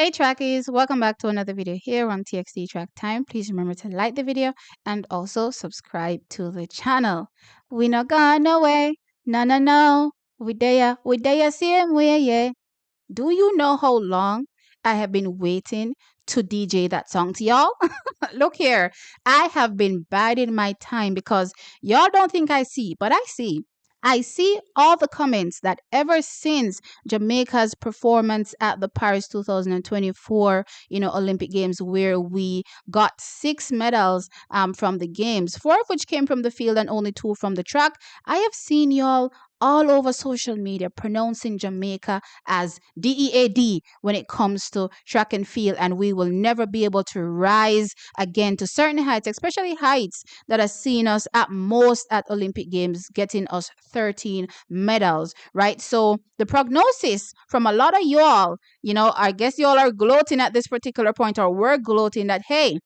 Hey trackies, welcome back to another video here on TXT Track Time. Please remember to like the video and also subscribe to the channel. We not gone away, no. We there same way, yeah. Do you know how long I have been waiting to DJ that song to y'all? Look here, I have been biding my time because y'all don't think I see, but I see. I see all the comments that ever since Jamaica's performance at the Paris 2024, Olympic Games, where we got 6 medals from the games, 4 of which came from the field and only 2 from the track. I have seen y'all all over social media pronouncing Jamaica as DEAD when it comes to track and field, and we will never be able to rise again to certain heights, especially heights that have seen us at most at Olympic Games getting us 13 medals, right? So the prognosis from a lot of y'all, I guess y'all are gloating at this particular point, or we're gloating that, hey,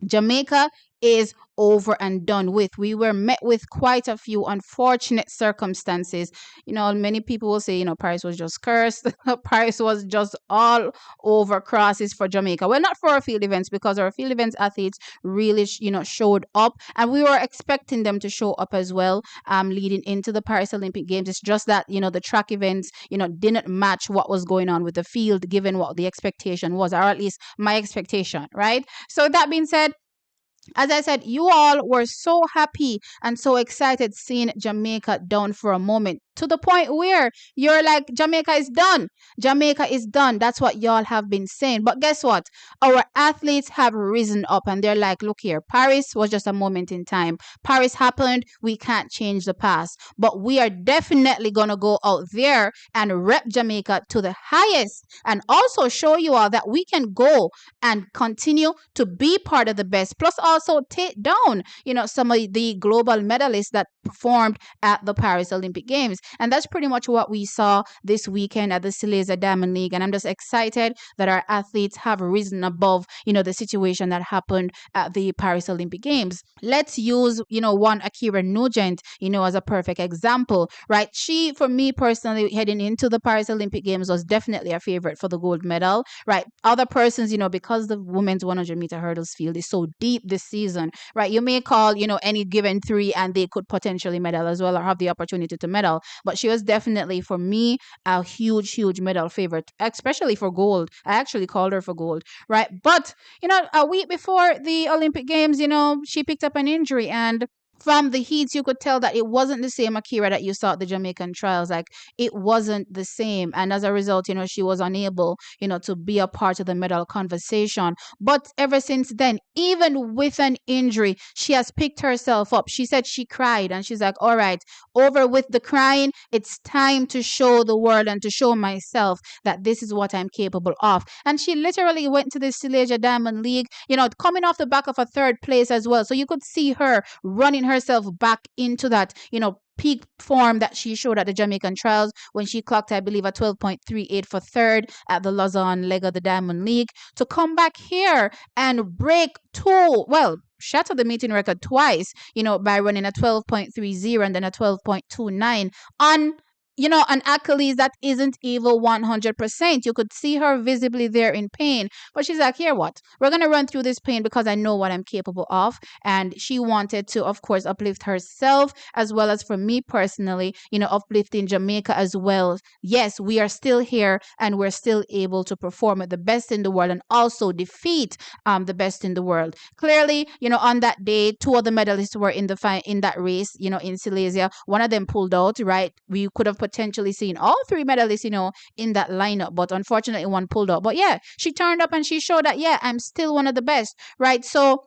Jamaica is over and done with. We were met with quite a few unfortunate circumstances. Many people will say, Paris was just cursed. Paris was just all over crosses for Jamaica. Well, not for our field events, because our field events athletes really, showed up, and we were expecting them to show up as well, leading into the Paris Olympic Games. It's just that, the track events, didn't match what was going on with the field, given what the expectation was, or at least my expectation, right? So that being said, as I said, you all were so happy and so excited seeing Jamaica down for a moment, to the point where you're like, Jamaica is done. Jamaica is done. That's what y'all have been saying. But guess what? Our athletes have risen up and they're like, look here, Paris was just a moment in time. Paris happened. We can't change the past. But we are definitely going to go out there and rep Jamaica to the highest, and also show you all that we can go and continue to be part of the best. Plus also take down, some of the global medalists that performed at the Paris Olympic Games. And that's pretty much what we saw this weekend at the Silesia Diamond League. And I'm just excited that our athletes have risen above, the situation that happened at the Paris Olympic Games. Let's use, one Akira Nugent, as a perfect example, right? She, for me personally, heading into the Paris Olympic Games, was definitely a favorite for the gold medal, right? Other persons, because the women's 100-meter hurdles field is so deep this season, right? You may call, any given 3 and they could potentially medal as well, or have the opportunity to medal. But she was definitely, for me, a huge medal favorite, especially for gold. I actually called her for gold, right? But, a week before the Olympic Games, she picked up an injury, and from the heats, you could tell that it wasn't the same Akira that you saw at the Jamaican trials. Like, it wasn't the same. And as a result, she was unable, to be a part of the medal conversation. But ever since then, even with an injury, she has picked herself up. She said she cried, and she's like, all right, over with the crying. It's time to show the world and to show myself that this is what I'm capable of. And she literally went to the Silesia Diamond League, coming off the back of a 3rd place as well. So you could see her running herself back into that, peak form that she showed at the Jamaican trials when she clocked, I believe, a 12.38 for 3rd at the Lausanne leg of the Diamond League, to come back here and break shatter the meeting record twice, by running a 12.30 and then a 12.29 on an accolade that isn't even 100%. You could see her visibly there in pain. But she's like, here, what? We're going to run through this pain because I know what I'm capable of. And she wanted to, of course, uplift herself, as well as, for me personally, uplifting Jamaica as well. Yes, we are still here and we're still able to perform at the best in the world and also defeat the best in the world. Clearly, on that day, 2 of the medalists were in that race, in Silesia. One of them pulled out, right? We could have potentially seen all 3 medalists, in that lineup, but unfortunately one pulled out. But yeah, she turned up and she showed that, yeah, I'm still one of the best, right? So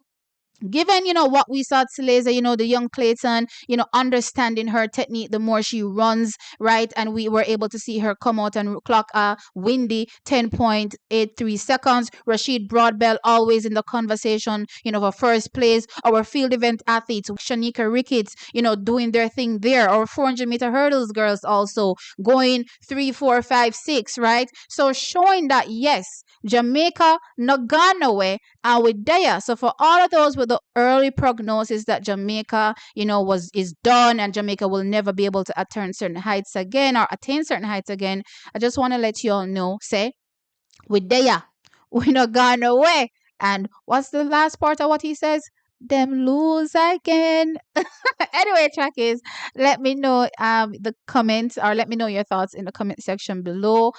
given, what we saw at Silesia, the young Clayton, understanding her technique, the more she runs, right? And we were able to see her come out and clock a windy 10.83 seconds. Rashid Broadbell always in the conversation, for 1st place. Our field event athletes, Shanika Ricketts, doing their thing there. Our 400-meter hurdles girls also going 3, 4, 5, 6, right? So showing that, yes, Jamaica not gone away, and we're there. So for all of those with the early prognosis that Jamaica, is done and Jamaica will never be able to attain certain heights again, I just want to let you all know, say, we're there. We not gone away. And what's the last part of what he says? Them lose again. Anyway, track is, let me know the comments, or let me know your thoughts in the comment section below.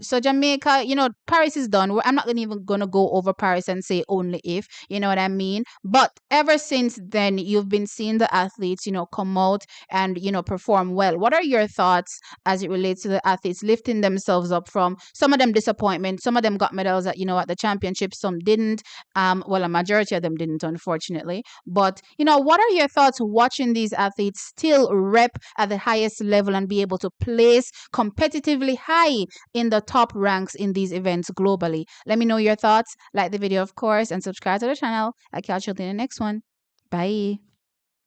So Jamaica, Paris is done. I'm not even gonna go over Paris and say only if, you know what I mean. But ever since then, you've been seeing the athletes, come out and perform well. What are your thoughts as it relates to the athletes lifting themselves up from some of them disappointment? Some of them got medals at the championship, some didn't. Well, a majority of them didn't, unfortunately. But what are your thoughts watching these athletes still rep at the highest level and be able to place competitively high in the top ranks in these events globally? Let me know your thoughts. Like the video, of course, and subscribe to the channel. I'll catch you in the next one. Bye.